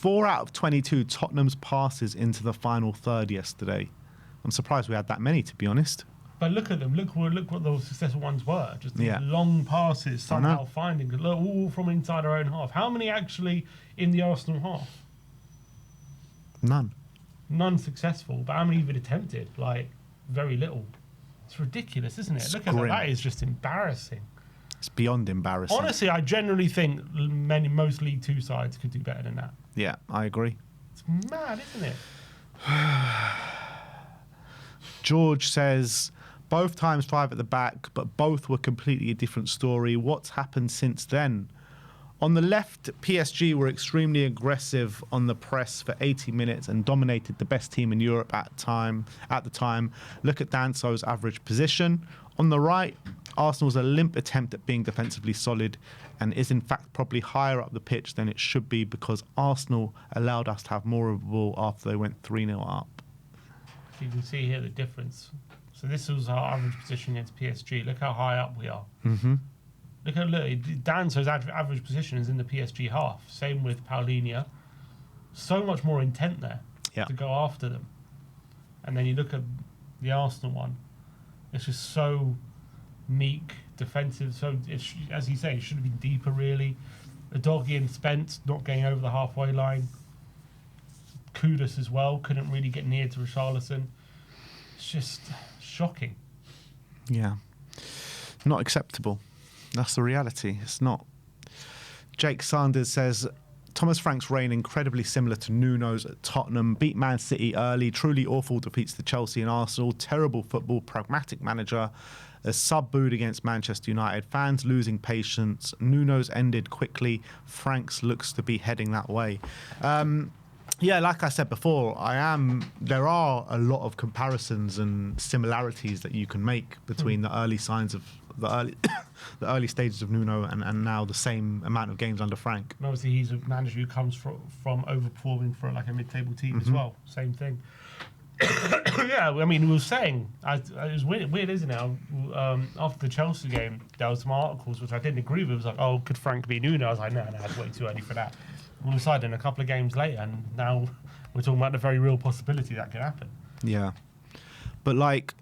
4 out of 22 Tottenham's passes into the final third yesterday. I'm surprised we had that many, to be honest. But look at them. Look what those successful ones were. Just these long passes, somehow finding all from inside our own half. How many actually in the Arsenal half? None successful. But how many even attempted? Like, very little. It's ridiculous, isn't it? Look at that. That is just embarrassing. It's beyond embarrassing. Honestly, I generally think most League Two sides could do better than that. Yeah, I agree. It's mad, isn't it? George says, both times 5 at the back, but both were completely a different story. What's happened since then? On the left, PSG were extremely aggressive on the press for 80 minutes and dominated the best team in Europe at the time. Look at Danso's average position. On the right, Arsenal's a limp attempt at being defensively solid and is in fact probably higher up the pitch than it should be because Arsenal allowed us to have more of the ball after they went 3-0 up. You can see here the difference. So this was our average position against PSG. Look how high up we are. Mm-hmm. Look, Danso's average position is in the PSG half. Same with Paulinho. So much more intent there to go after them. And then you look at the Arsenal one. It's just so meek, defensive. So, as you say, it should have been deeper, really. Udogie and Spence not getting over the halfway line. Kudus as well. Couldn't really get near to Richarlison. It's just shocking. Yeah. Not acceptable. That's the reality. It's not. Jake Sanders says, Thomas Frank's reign incredibly similar to Nuno's at Tottenham. Beat Man City early. Truly awful defeats to Chelsea and Arsenal. Terrible football. Pragmatic manager. A sub-booed against Manchester United. Fans losing patience. Nuno's ended quickly. Frank's looks to be heading that way. Yeah, like I said before, there are a lot of comparisons and similarities that you can make between the early signs of the early stages of Nuno and now the same amount of games under Frank. And obviously, he's a manager who comes from overperforming for like a mid-table team as well. Same thing. Yeah, I mean, we were saying, it was weird, isn't it? After the Chelsea game, there was some articles which I didn't agree with. It was like, oh, could Frank be Nuno? I was like, no, it's way too early for that. All of a sudden, a couple of games later, and now we're talking about the very real possibility that could happen. Yeah. But, like,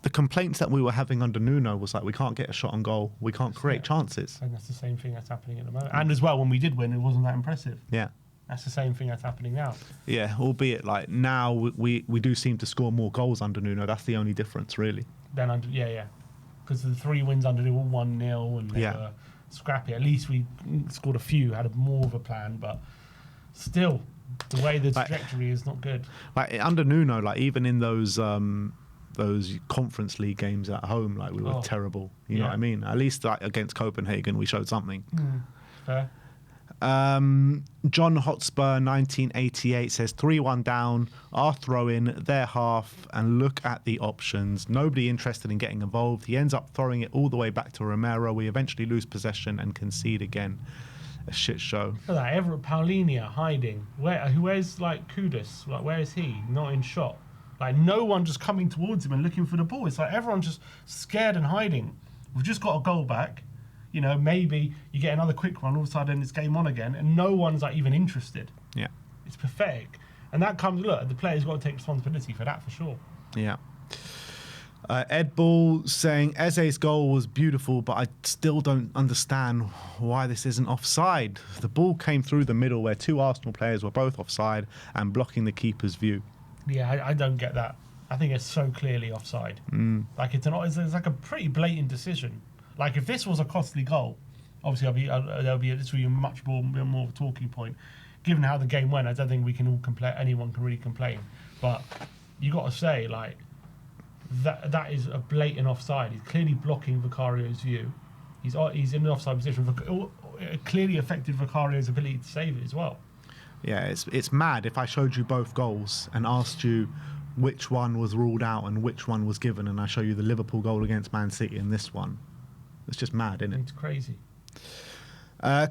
the complaints that we were having under Nuno was like, we can't get a shot on goal. We can't create chances. And that's the same thing that's happening at the moment. And as well, when we did win, it wasn't that impressive. Yeah. That's the same thing that's happening now. Yeah, albeit, like, now we do seem to score more goals under Nuno. That's the only difference, really. Then because the 3 wins under Nuno were 1-0 and they were scrappy. At least we scored a few, had more of a plan, but still, the way the trajectory is not good. Like under Nuno, like even in those Conference League games at home, like we were terrible. You know what I mean? At least like, against Copenhagen, we showed something. Fair. John Hotspur 1988 says 3-1 down, our throw in, their half, and look at the options. Nobody interested in getting involved. He ends up throwing it all the way back to Romero. We eventually lose possession and concede again. A shit show. Look at that, Everett Paulinho hiding. Where's like Kudus? Like where is he? Not in shot. Like no one just coming towards him and looking for the ball. It's like everyone's just scared and hiding. We've just got a goal back. You know, maybe you get another quick run, all of a sudden it's game on again, and no one's like even interested. Yeah. It's pathetic. And that comes, look, the player's got to take responsibility for that for sure. Yeah. Ed Ball saying, Eze's goal was beautiful, but I still don't understand why this isn't offside. The ball came through the middle where 2 Arsenal players were both offside and blocking the keeper's view. Yeah, I don't get that. I think it's so clearly offside. Like it's like a pretty blatant decision. Like if this was a costly goal, obviously this will be a much more of a talking point. Given how the game went, I don't think we can all complain. Anyone can really complain. But you got to say like that is a blatant offside. He's clearly blocking Vicario's view. He's in an offside position. It clearly affected Vicario's ability to save it as well. Yeah, it's mad. If I showed you both goals and asked you which one was ruled out and which one was given, and I show you the Liverpool goal against Man City and this one, it's just mad, isn't it? It's crazy.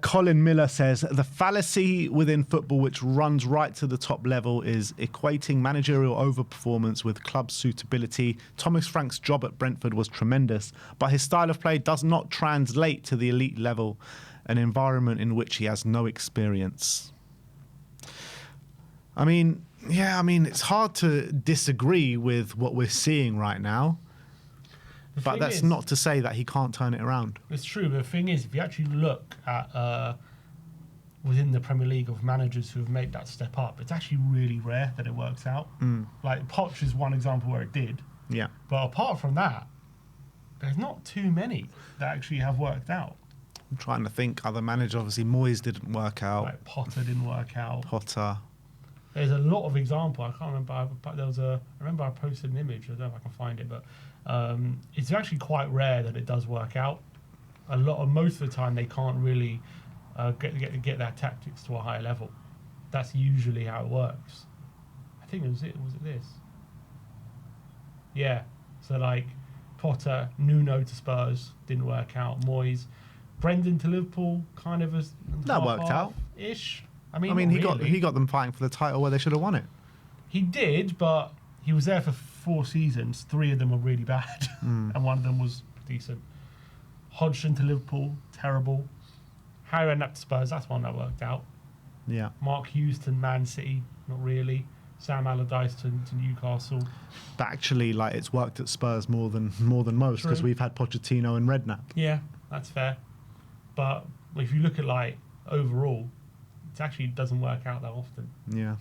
Colin Miller says, the fallacy within football which runs right to the top level is equating managerial overperformance with club suitability. Thomas Frank's job at Brentford was tremendous, but his style of play does not translate to the elite level, an environment in which he has no experience. I mean, it's hard to disagree with what we're seeing right now. But that's not to say that he can't turn it around. It's true. But the thing is, if you actually look at within the Premier League of managers who have made that step up, it's actually really rare that it works out. Like Poch is one example where it did. Yeah. But apart from that, there's not too many that actually have worked out. I'm trying to think. Other managers, obviously, Moyes didn't work out. Like Potter didn't work out. Potter. There's a lot of example. I can't remember. But I remember I posted an image. I don't know if I can find it, but it's actually quite rare that it does work out. Most of the time, they can't really get their tactics to a higher level. That's usually how it works. I think was it this? Yeah. So like Potter, Nuno to Spurs didn't work out. Moyes, Brendan to Liverpool, kind of as that worked out ish. I mean, he got them fighting for the title where they should have won it. He did, but he was there for 4 seasons. 3 of them were really bad, and one of them was decent. Hodgson to Liverpool, terrible. Harry Redknapp to Spurs, that's one that worked out. Yeah. Mark Hughes to Man City, not really. Sam Allardyce to Newcastle. But actually, like, it's worked at Spurs more than most because we've had Pochettino and Redknapp. Yeah, that's fair. But if you look at like overall, it actually doesn't work out that often. Yeah.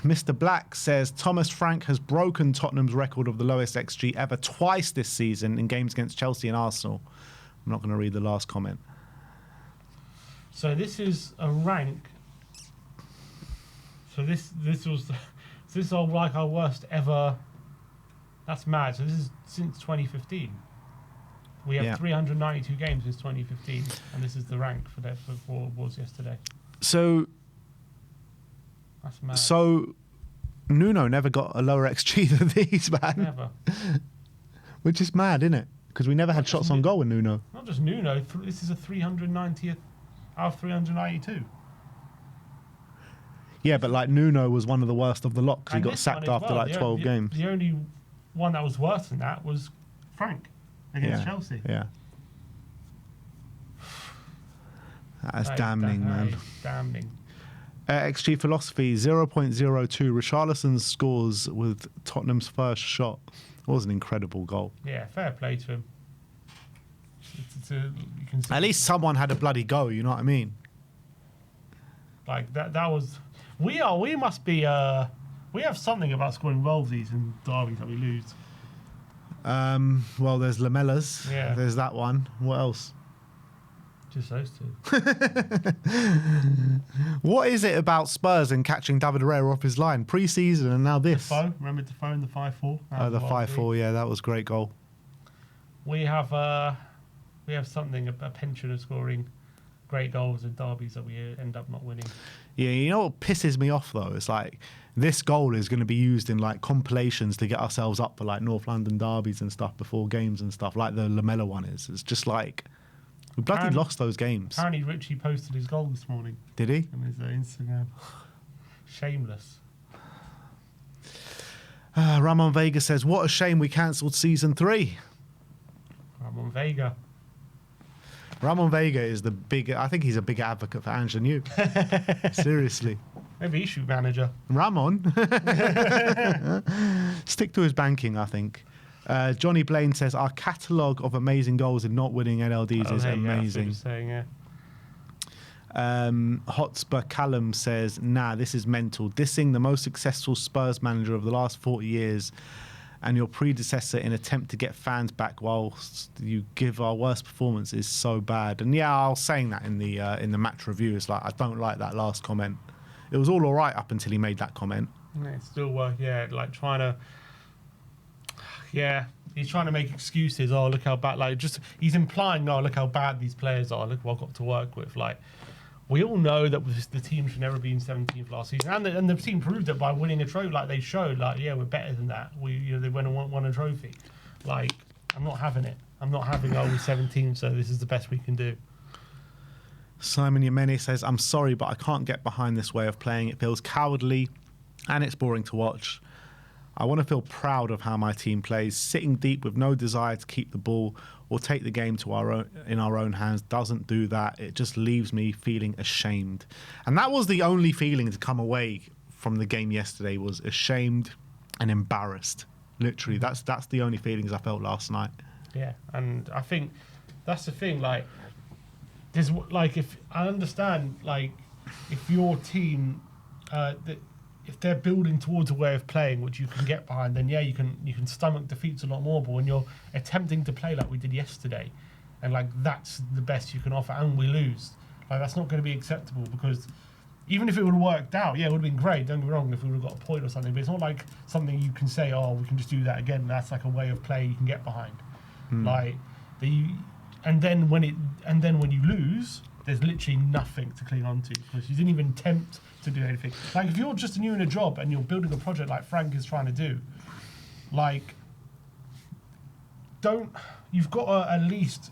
Mr. Black says Thomas Frank has broken Tottenham's record of the lowest XG ever twice this season in games against Chelsea and Arsenal. I'm not going to read the last comment. So this is a rank. So this is like our worst ever. That's mad. So this is since 2015. We have 392 games since 2015, and this is the rank for what it was yesterday. So. That's mad. So, Nuno never got a lower XG than these, man. Never. Which is mad, isn't it? Because we never had shots on goal with Nuno. Not just Nuno. This is a 390th out of 392. Yeah, but like Nuno was one of the worst of the lot because he got sacked after like 12 games. The only one that was worse than that was Frank against Chelsea. Yeah. That's damning, man. Damning. XG philosophy 0.02. Richarlison's scores with Tottenham's first shot. It was an incredible goal. Yeah, fair play to him. At least someone had a bloody go. You know what I mean? Like that was. We must be. We have something about scoring Wolvesies and derbies that we lose. Well, there's Lamella's. Yeah. There's that one. What else? Just those two. What is it about Spurs and catching David Herrera off his line? Pre-season and now this. Defoe. Remember Defoe in the 5-4? Oh, the 5-4, yeah, that was a great goal. We have something, a penchant of scoring great goals in derbies that we end up not winning. Yeah, you know what pisses me off, though? It's like this goal is going to be used in like compilations to get ourselves up for like North London derbies and stuff before games and stuff, like the Lamella one is. It's just like... We bloody lost those games. Apparently Richie posted his goal this morning. Did he? On his Instagram. Shameless. Ramon Vega says, what a shame we cancelled season 3. Ramon Vega. Ramon Vega is the big... I think he's a big advocate for Ingenue. Seriously. Maybe he should be manager. Ramon. Stick to his banking, I think. Johnny Blaine says, our catalogue of amazing goals in not winning NLDs is amazing. Saying, Hotspur Callum says, nah, this is mental. Dissing the most successful Spurs manager of the last 40 years and your predecessor in attempt to get fans back whilst you give our worst performance is so bad. And yeah, I was saying that in the match review. It's like, I don't like that last comment. It was all right up until he made that comment. It still worked, like trying to... Yeah, he's trying to make excuses. Oh, look how bad! Like, just he's implying, oh, look how bad these players are. Look what I've got to work with. Like, we all know that the team should never be in 17th last season, and the team proved it by winning a trophy. Like they showed, like we're better than that. They went and won a trophy. Like, I'm not having it. I'm not having we're 17, so this is the best we can do. Simon Yemeni says, I'm sorry, but I can't get behind this way of playing. It feels cowardly, and it's boring to watch. I want to feel proud of how my team plays. Sitting deep with no desire to keep the ball or take the game to in our own hands doesn't do that. It just leaves me feeling ashamed. And that was the only feeling to come away from the game yesterday, was ashamed and embarrassed. Literally, that's the only feelings I felt last night. Yeah, and I think that's the thing. Like, there's like, if I understand, like, if your team, if they're building towards a way of playing which you can get behind, then yeah, you can stomach defeats a lot more. But when you're attempting to play like we did yesterday, and like that's the best you can offer, and we lose, like that's not going to be acceptable. Because even if it would have worked out, yeah, it would have been great. Don't get me wrong, if we would have got a point or something. But it's not like something you can say, oh, we can just do that again. That's like a way of play you can get behind. Like and then when you lose, there's literally nothing to cling on to, because you didn't even attempt to do anything. Like, if you're just new in a job and you're building a project like Frank is trying to do, like, you've got to at least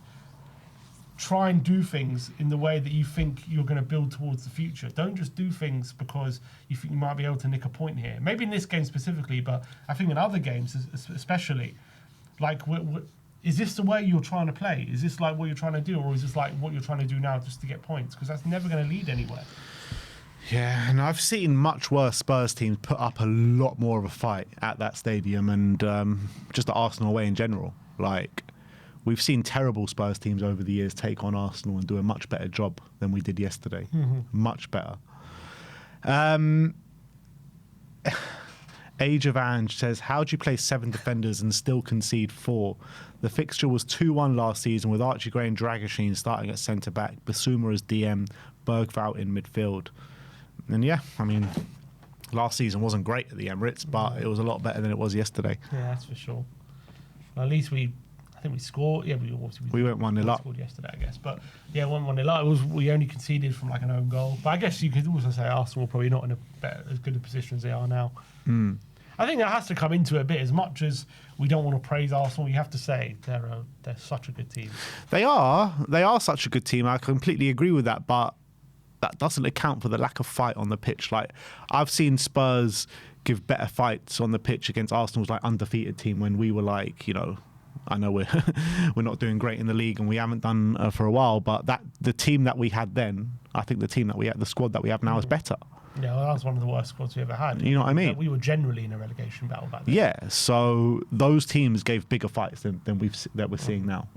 try and do things in the way that you think you're going to build towards the future. Don't just do things because you think you might be able to nick a point here. Maybe in this game specifically, but I think in other games especially, like, is this the way you're trying to play? Is this like what you're trying to do, or is this like what you're trying to do now just to get points? Because that's never going to lead anywhere. Yeah, and I've seen much worse Spurs teams put up a lot more of a fight at that stadium, and just at Arsenal away in general. Like, we've seen terrible Spurs teams over the years take on Arsenal and do a much better job than we did yesterday. Much better. Age of Ange says, how do you play 7 defenders and still concede 4? The fixture was 2-1 last season with Archie Gray and Dragoshin starting at centre-back, Basuma as DM, Bergvall in midfield. And yeah, I mean, last season wasn't great at the Emirates, but it was a lot better than it was yesterday. Yeah, that's for sure. Well, at least I think we scored. Yeah, we went 1-0 up. Scored yesterday, I guess. But yeah, 1-0 up. We only conceded from like an own goal. But I guess you could also say Arsenal probably not in as good a position as they are now. I think that has to come into it a bit. As much as we don't want to praise Arsenal, you have to say they're such a good team. They are such a good team. I completely agree with that, but that doesn't account for the lack of fight on the pitch. Like, I've seen Spurs give better fights on the pitch against Arsenal's like undefeated team when we were like, you know, I know we're we're not doing great in the league and we haven't done for a while, but the team that we had then, I think the squad that we have now is better. Yeah, well, that was one of the worst squads we ever had. You know what I mean? We were generally in a relegation battle back then. Yeah, so those teams gave bigger fights than we're seeing now.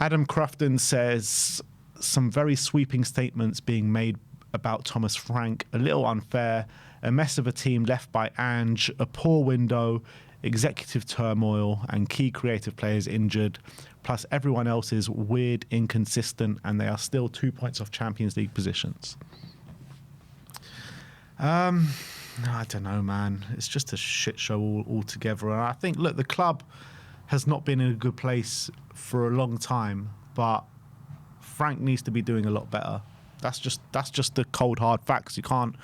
Adam Crufton says, some very sweeping statements being made about Thomas Frank, a little unfair, a mess of a team left by Ange, a poor window, executive turmoil, and key creative players injured, plus everyone else is weird, inconsistent, and they are still 2 points off Champions League positions. I don't know, man. It's just a shit show altogether. And I think, look, the club has not been in a good place for a long time, but Frank needs to be doing a lot better. That's just the cold hard facts. You can't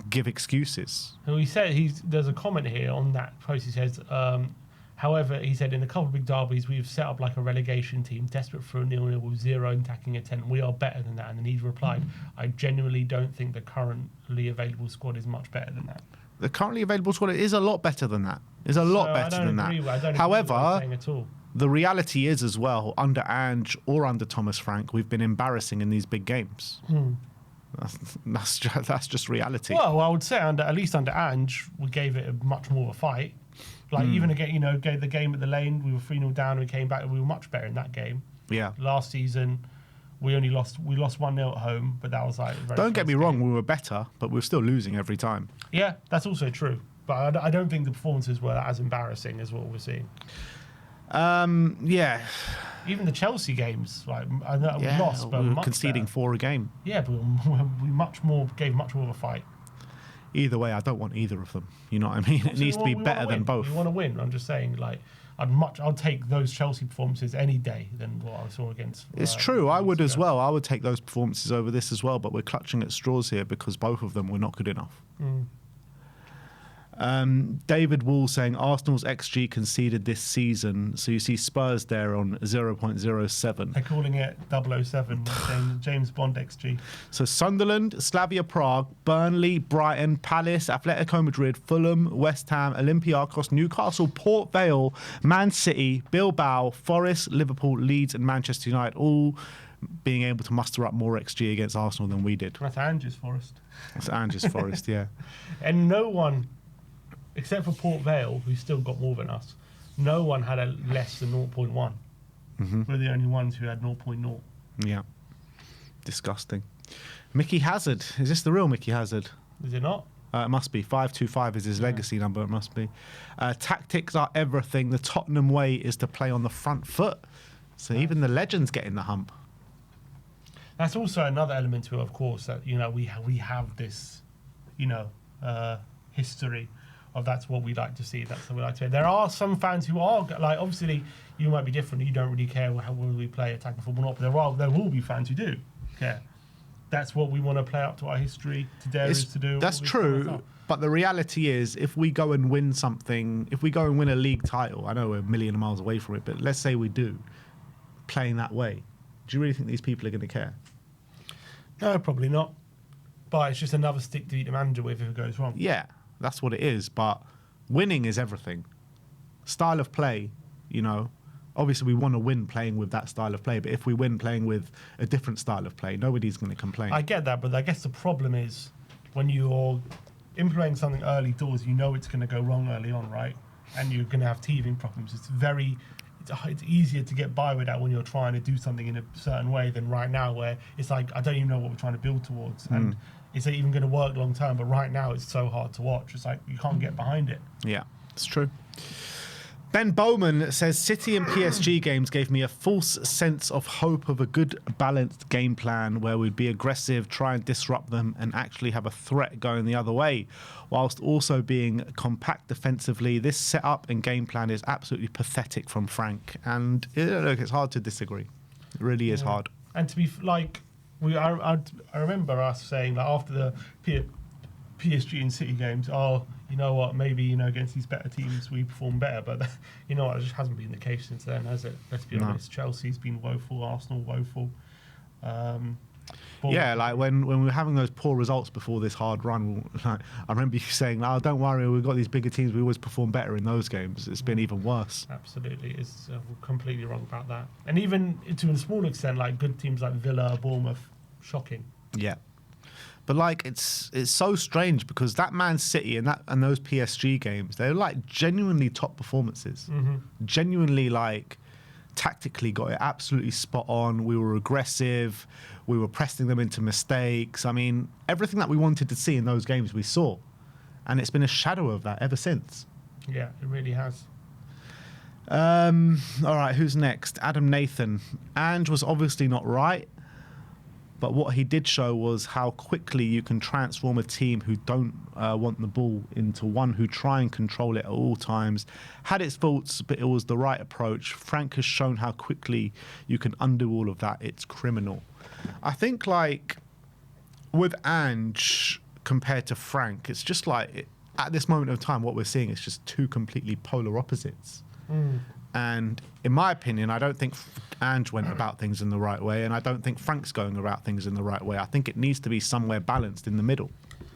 give excuses. And he said there's a comment here on that post. He says, however, he said, in a couple of big derbies, we've set up like a relegation team, desperate for a 0-0 with 0 attacking intent. We are better than that. And then he replied, I genuinely don't think the currently available squad is much better than that. The currently available squad is a lot better than that. However, the reality is as well, under Ange or under Thomas Frank, we've been embarrassing in these big games. That's just reality. Well, I would say at least under Ange, we gave it a much more of a fight. Like, even again, gave the game at the Lane, we were 3-0 down and we came back and we were much better in that game. Yeah. Last season, we lost 1-0 at home, but that was like a very Don't get me wrong, we were better, but we were still losing every time. Yeah, that's also true. But I don't think the performances were as embarrassing as what we're seeing. Yeah. Even the Chelsea games, like, I know we lost, but we were much conceding better. 4 a game. Yeah, but we gave much more of a fight. Either way, I don't want either of them. You know what I mean? It needs to be better than both. You want to win. I'm just saying, like, I'll take those Chelsea performances any day than what I saw against. It's true. I would as well. I would take those performances over this as well. But we're clutching at straws here because both of them were not good enough. David Wall saying Arsenal's XG conceded this season. So you see Spurs there on 0.07. They're calling it 007, James Bond XG. So Sunderland, Slavia Prague, Burnley, Brighton, Palace, Atletico Madrid, Fulham, West Ham, Olympiacos, Newcastle, Port Vale, Man City, Bilbao, Forest, Liverpool, Leeds and Manchester United all being able to muster up more XG against Arsenal than we did. That's Angers Forest. That's Angers Forest, yeah. And no one, except for Port Vale, who still got more than us, no one had a less than 0.1. Mm-hmm. We're the only ones who had 0.0. Yeah. Disgusting. Mickey Hazard. Is this the real Mickey Hazard? Is it not? It must be. 525 is his legacy number. It must be. Tactics are everything. The Tottenham way is to play on the front foot. So even the legends get in the hump. That's also another element to it, of course, that, you know, we have this, you know, history of that's what we like to see, that's what we like to hear. There are some fans who are, like, obviously, you might be different, you don't really care how well we play attacking football or not, but there will be fans who do care. That's what we want to play up to our history, to dare is to do. That's true, but the reality is, if we go and win something, if we go and win a league title, I know we're a million miles away from it, but let's say we do, playing that way, do you really think these people are going to care? No, probably not. But it's just another stick to beat the manager with if it goes wrong. Yeah, that's what it is. But winning is everything. Style of play, you know. Obviously, we want to win playing with that style of play. But if we win playing with a different style of play, nobody's going to complain. I get that, but I guess the problem is when you're implementing something early doors, you know it's going to go wrong early on, right? And you're going to have teething problems. It's easier to get by with that when you're trying to do something in a certain way than right now, where it's like, I don't even know what we're trying to build towards. And is it even going to work long term? But right now, it's so hard to watch. It's like, you can't get behind it. Yeah, it's true. Ben Bowman says City and PSG games gave me a false sense of hope of a good balanced game plan where we'd be aggressive, try and disrupt them and actually have a threat going the other way, whilst also being compact defensively. This setup and game plan is absolutely pathetic from Frank, and look, it's hard to disagree. It really is hard. And to be like, I remember us saying that after the PSG and City games, you know what, maybe, you know, against these better teams we perform better, but you know what, it just hasn't been the case since then, has it? Let's be honest. Chelsea's been woeful, Arsenal woeful. Yeah, like when we were having those poor results before this hard run, like, I remember you saying, "Oh, don't worry, we've got these bigger teams. We always perform better in those games." It's been even worse. Absolutely, we're completely wrong about that. And even to a small extent, like good teams like Villa, Bournemouth, shocking. Yeah. But like it's so strange because that Man City and those PSG games, they're like genuinely top performances. Mm-hmm. Genuinely, like, tactically got it absolutely spot on. We were aggressive. We were pressing them into mistakes. I mean, everything that we wanted to see in those games we saw. And it's been a shadow of that ever since. Yeah, it really has. All right, who's next? Adam Nathan. Ange was obviously not right. But what he did show was how quickly you can transform a team who don't want the ball into one who try and control it at all times. Had its faults, but it was the right approach. Frank has shown how quickly you can undo all of that. It's criminal. I think, like, with Ange compared to Frank, it's just like, at this moment of time, what we're seeing is just two completely polar opposites. And in my opinion, I don't think Ange went about things in the right way, and I don't think Frank's going about things in the right way. I think it needs to be somewhere balanced in the middle.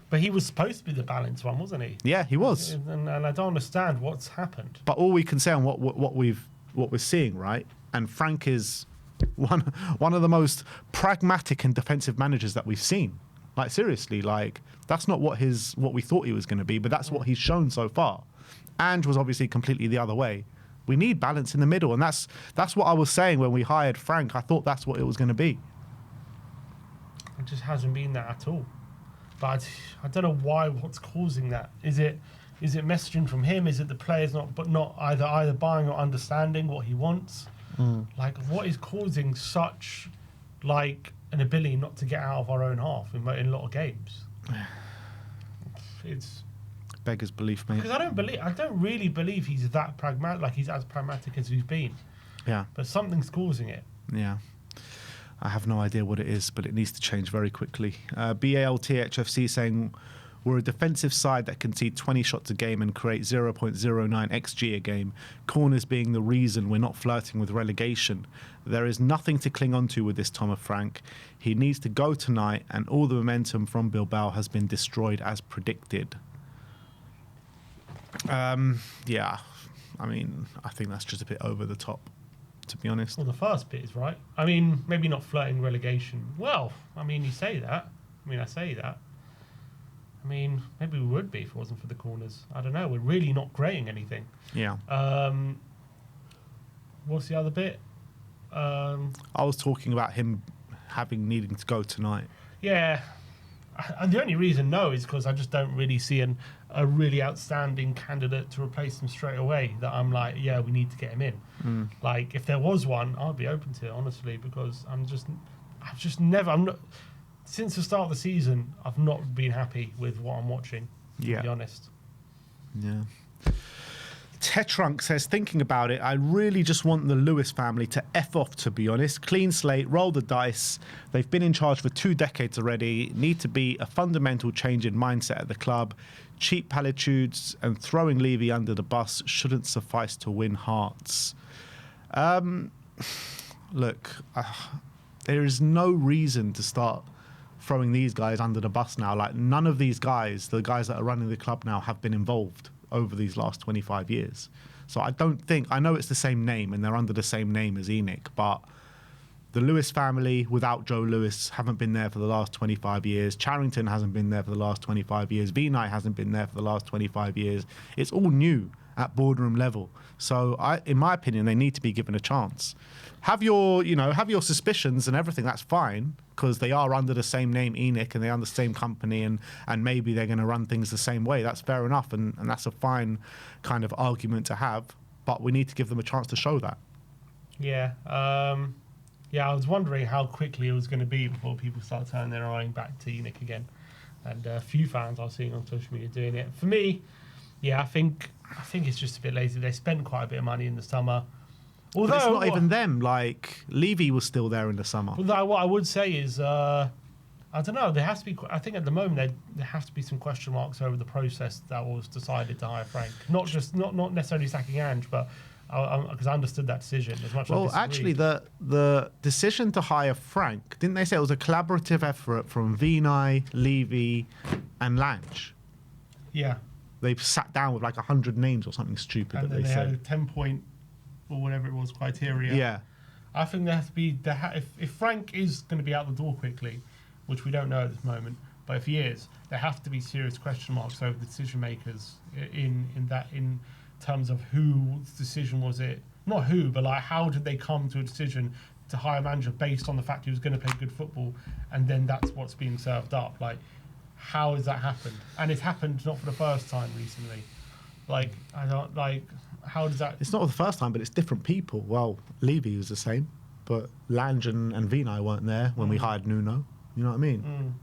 But he was supposed to be the balanced one, wasn't he? Yeah, he was. And I don't understand what's happened. But all we can say on what we're seeing, right? And Frank is one of the most pragmatic and defensive managers that we've seen. Like, seriously, like, that's not what we thought he was going to be, but that's what he's shown so far. Ange was obviously completely the other way. We need balance in the middle, and that's what I was saying when we hired Frank. I thought that's what it was going to be. It just hasn't been that at all. But I don't know what's causing that. Is it messaging from him? Is it the players not either buying or understanding what he wants? Like, what is causing such, like, an ability not to get out of our own half in a lot of games? It's beggars belief, mate. Because I don't really believe he's that pragmatic, like he's as pragmatic as he's been. Yeah. But something's causing it. Yeah. I have no idea what it is, but it needs to change very quickly. BALTHFC saying, We're a defensive side that concede 20 shots a game and create 0.09 XG a game, corners being the reason we're not flirting with relegation. There is nothing to cling on to with this Thomas Frank. He needs to go tonight, and all the momentum from Bilbao has been destroyed as predicted. Yeah, I mean, I think that's just a bit over the top, to be honest. Well, the first bit is right. I mean, maybe not flirting relegation. Well, I mean, you say that. I say that. I mean, maybe we would be if it wasn't for the corners. I don't know. We're really not creating anything. Yeah. What's the other bit? I was talking about him needing to go tonight. Yeah. And the only reason no is because I just don't really see a really outstanding candidate to replace him straight away that I'm like, yeah, we need to get him in. Like, if there was one, I'd be open to it, honestly, because I'm not, since the start of the season, I've not been happy with what I'm watching, to be honest. Yeah. Tetrunk says, thinking about it, I really just want the Lewis family to F off, to be honest. Clean slate, roll the dice. They've been in charge for 2 decades already. Need to be a fundamental change in mindset at the club. Cheap platitudes and throwing Levy under the bus shouldn't suffice to win hearts. Look, there is no reason to start throwing these guys under the bus now. Like, none of these guys, the guys that are running the club now, have been involved over these last 25 years. So I know it's the same name and they're under the same name as Enoch, but the Lewis family without Joe Lewis haven't been there for the last 25 years. Charrington hasn't been there for the last 25 years. Vinay hasn't been there for the last 25 years. It's all new at boardroom level. So in my opinion, they need to be given a chance. Have your suspicions and everything, that's fine, because they are under the same name, Enoch, and they're under the same company, and maybe they're going to run things the same way. That's fair enough, and that's a fine kind of argument to have, but we need to give them a chance to show that. Yeah. I was wondering how quickly it was going to be before people start turning their eye back to Enoch again. And a few fans I was seeing on social media doing it. For me, yeah, I think it's just a bit lazy. They spent quite a bit of money in the summer. Although, but it's not even them. Like, Levy was still there in the summer. Although what I would say is, I don't know. There has to be. I think at the moment there have to be some question marks over the process that was decided to hire Frank. Not necessarily sacking Ange, but because I understood that decision as much. Well, actually, the decision to hire Frank, didn't they say it was a collaborative effort from Vinay, Levy, and Lange? Yeah. They sat down with like 100 names or something stupid and that they said. Had a 10-point or whatever it was criteria. Yeah. I think there has to be if Frank is going to be out the door quickly, which we don't know at this moment, but if he is, there have to be serious question marks over the decision makers in terms of whose decision was it? Not who, but like how did they come to a decision to hire a manager based on the fact he was going to play good football, and then that's what's being served up? Like, how has that happened? And it's happened not for the first time recently. Like, I don't like. How does that? It's not the first time, but it's different people. Well, Levy was the same, but Lange and Vinay weren't there when we hired Nuno. You know what I mean?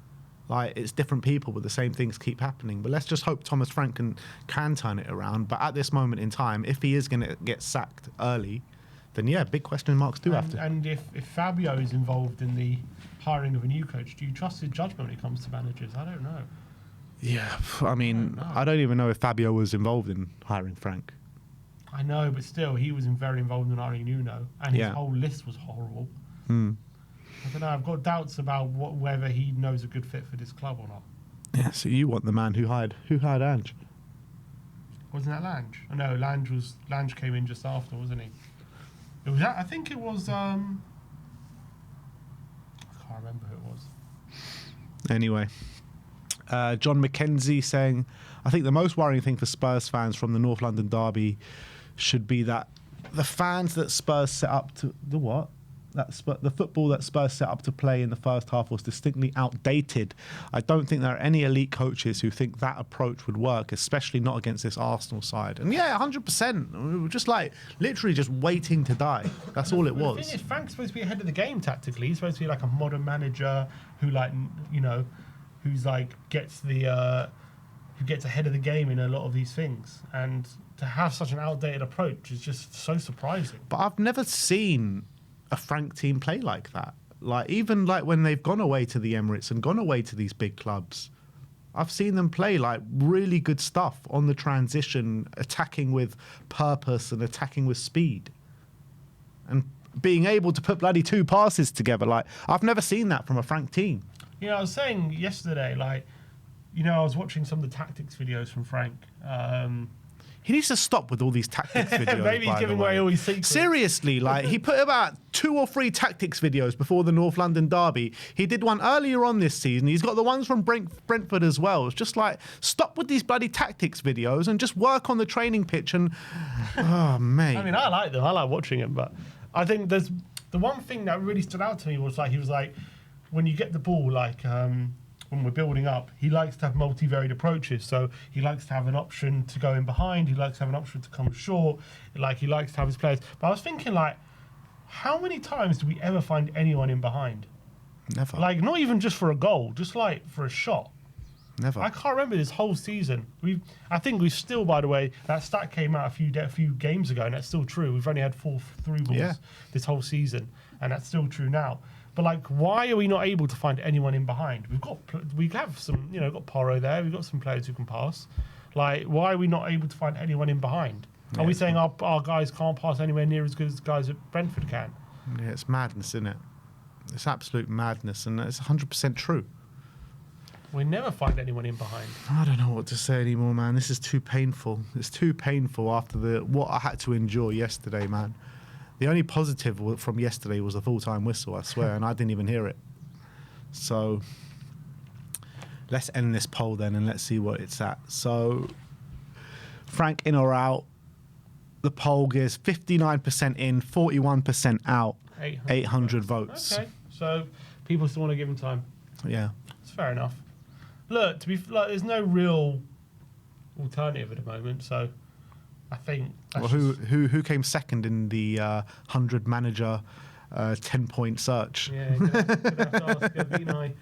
Like, it's different people, but the same things keep happening. But let's just hope Thomas Frank can turn it around. But at this moment in time, if he is going to get sacked early, then yeah, big question marks do have to. And if Fabio is involved in the hiring of a new coach, do you trust his judgment when it comes to managers? I don't know. Yeah, I mean, I don't even know if Fabio was involved in hiring Frank. I know, but still, he was very involved in hiring Nuno, and his whole list was horrible. I don't know. I've got doubts about whether he knows a good fit for this club or not. Yeah. So you want the man who hired Ange? Wasn't that Lange? Oh, no, Lange came in just after, wasn't he? It was. I think it was. I can't remember who it was. Anyway, John McKenzie saying, I think the most worrying thing for Spurs fans from the North London derby should be that the fans that Spurs set up to the football that Spurs set up to play in the first half was distinctly outdated. I don't think there are any elite coaches who think that approach would work, especially not against this Arsenal side. And yeah, 100%. We were just like literally just waiting to die. That's all it was. The thing is, Frank's supposed to be ahead of the game tactically. He's supposed to be like a modern manager who who's like who gets ahead of the game in a lot of these things. And to have such an outdated approach is just so surprising. But I've never seen a Frank team play like that. Like, even like when they've gone away to the Emirates and gone away to these big clubs, I've seen them play like really good stuff on the transition, attacking with purpose and attacking with speed. And being able to put bloody 2 passes together. Like, I've never seen that from a Frank team. You know, I was saying yesterday, like, you know, I was watching some of the tactics videos from Frank. He needs to stop with all these tactics videos. Maybe he's giving away all his secrets. Seriously, like, he put about 2 or 3 tactics videos before the North London derby. He did one earlier on this season. He's got the ones from Brentford as well. It's just like, stop with these bloody tactics videos and just work on the training pitch. And oh, mate. I mean, I like them. I like watching them. But I think there's the one thing that really stood out to me was like, he was like, when you get the ball, like, when we're building up, he likes to have multivariate approaches. So he likes to have an option to go in behind. He likes to have an option to come short. Like, he likes to have his players. But I was thinking, like, how many times do we ever find anyone in behind? Never. Like, not even just for a goal, just like for a shot. Never. I can't remember this whole season. I think we've still, by the way, that stat came out a few games ago, and that's still true. We've only had 4 through balls this whole season, and that's still true now. But like, why are we not able to find anyone in behind? We have some, you know, got Porro there. We've got some players who can pass. Like, why are we not able to find anyone in behind? Are we saying our guys can't pass anywhere near as good as the guys at Brentford can? Yeah, it's madness, isn't it? It's absolute madness, and it's 100% true. We never find anyone in behind. I don't know what to say anymore, man. This is too painful. It's too painful after what I had to endure yesterday, man. The only positive from yesterday was a full-time whistle, I swear, and I didn't even hear it. So let's end this poll then, and let's see what it's at. So Frank in or out? The poll gives 59% in, 41% out, 800 votes. Okay, so people still want to give him time. Yeah. It's fair enough. Look, there's no real alternative at the moment, so I think. Well, who came second in the 100 manager 10-point search? Yeah, good have to ask Vinay.